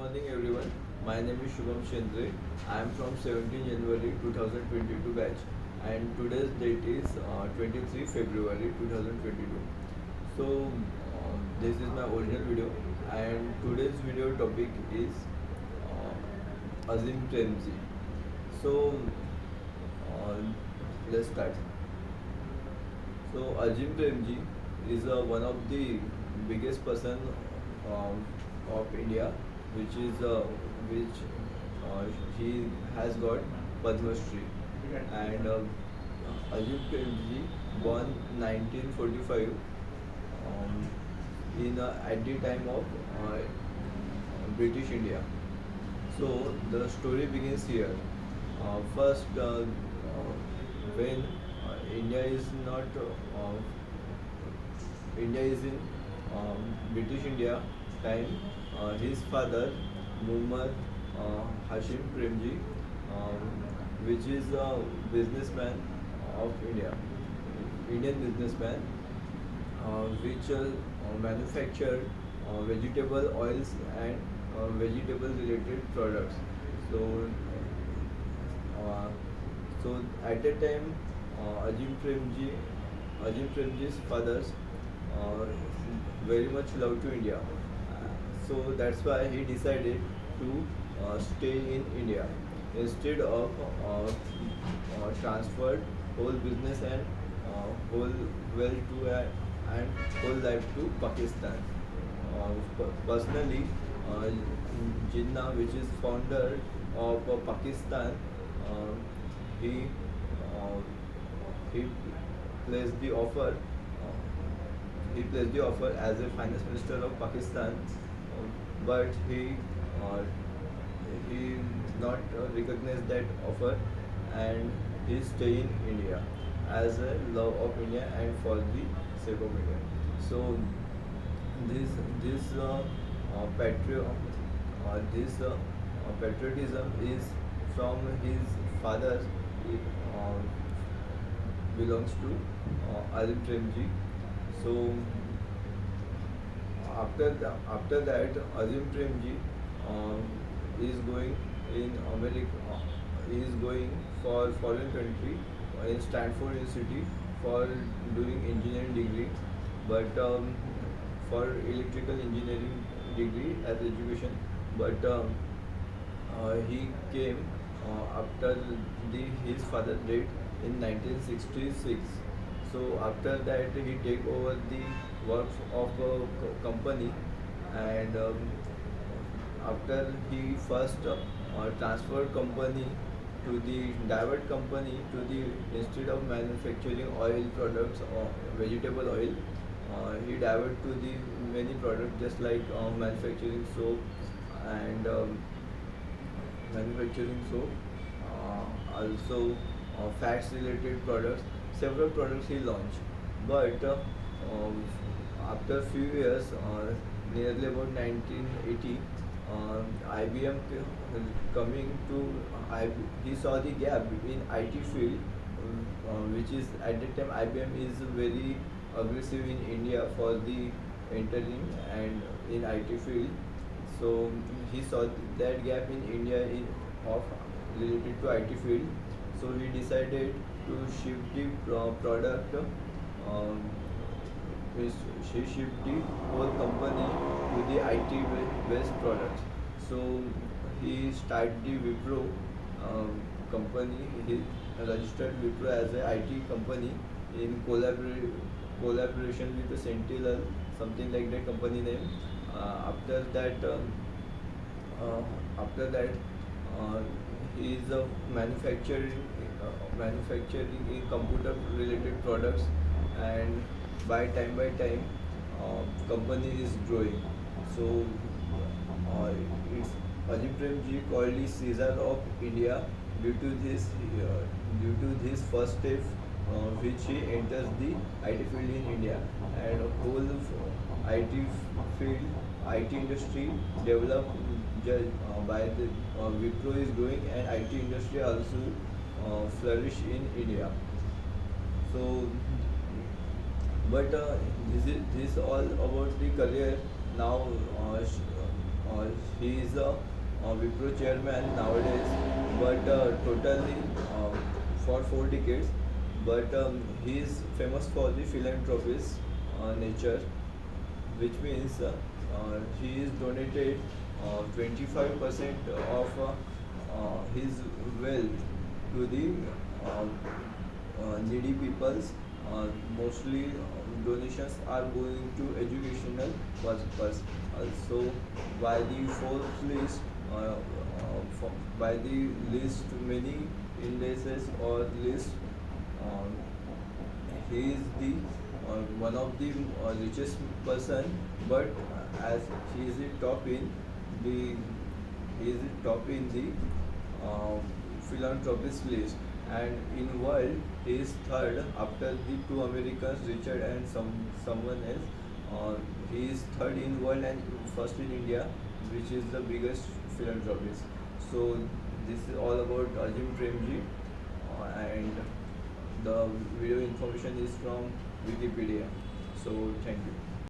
morning everyone. My name is Shubham Shendre. I am from 17 January 2022 batch and today's date is 23 February 2022. So this is my original video and today's video topic is Azim Premji. So uh, let's start. So Azim Premji is one of the biggest person of India, which is which uh, he has got Padma Shri, and Azim Premji born 1945 in at the time of British India. So the story begins here. First, when India is not India is in British India time. His father Muhammad Hashim Premji, which is a businessman of India, Indian businessman, which manufactured vegetable oils and vegetable related products. So, uh, so at that time, Ajim Premji's fathers uh, very much love to India. So that's why he decided to stay in India instead of transferred whole business and whole wealth to and whole life to Pakistan. Personally, uh, Jinnah, which is founder of Pakistan, uh, he uh, he placed the offer. He placed the offer as a finance minister of Pakistan, but uh, he not recognized that offer, and he stay in India as a love of India and for the sake of India. So this patriotism is from his father. Uh, Belongs to Azim Premji. So after that, Azim Premji is going in America. He is going for foreign country in Stanford University for doing engineering degree, but for electrical engineering degree as education. But he came after his father died in 1966. So after that he take over the work of a company, and after he first transferred company to the divert company to the instead of manufacturing oil products or vegetable oil, he divert to the many products just like manufacturing soap and manufacturing soap, also fats related products. Several products he launched, but after few years, nearly about 1980, IBM coming to he saw the gap in IT field, which is at that time IBM is very aggressive in India for the entering and in IT field. So he saw that gap in India in of related to IT field. So he decided to shift the product. Um, she shift the whole company to the IT based products. So he started the Wipro company. He registered Wipro as a IT company in collaboration with the Sentinel, something like that company name. After that, after that, uh, he is manufacturing in computer related products, and by time, company is growing. So it's Ajit Premji called the Caesar of India due to this due to his first step, which he enters the IT field in India, and whole IT field, IT industry developed by the Wipro is growing, and IT industry also flourish in India. So, but this all about the career. Now, he is a Wipro chairman nowadays, but totally for 4 decades. But he is famous for the philanthropist nature, which means he is donated 25% of his wealth to the um, needy peoples. Mostly donations are going to educational purpose. Also, by the fourth list, by the list many indices or list, um, he is the one of the richest person, but as he is the top in the he is the top in the um, philanthropist list, and in world he is third after the two Americans, Richard and someone else. He is third in world and first in India, which is the biggest philanthropist. So this is all about Ajim Premji, and the video information is from Wikipedia. So thank you.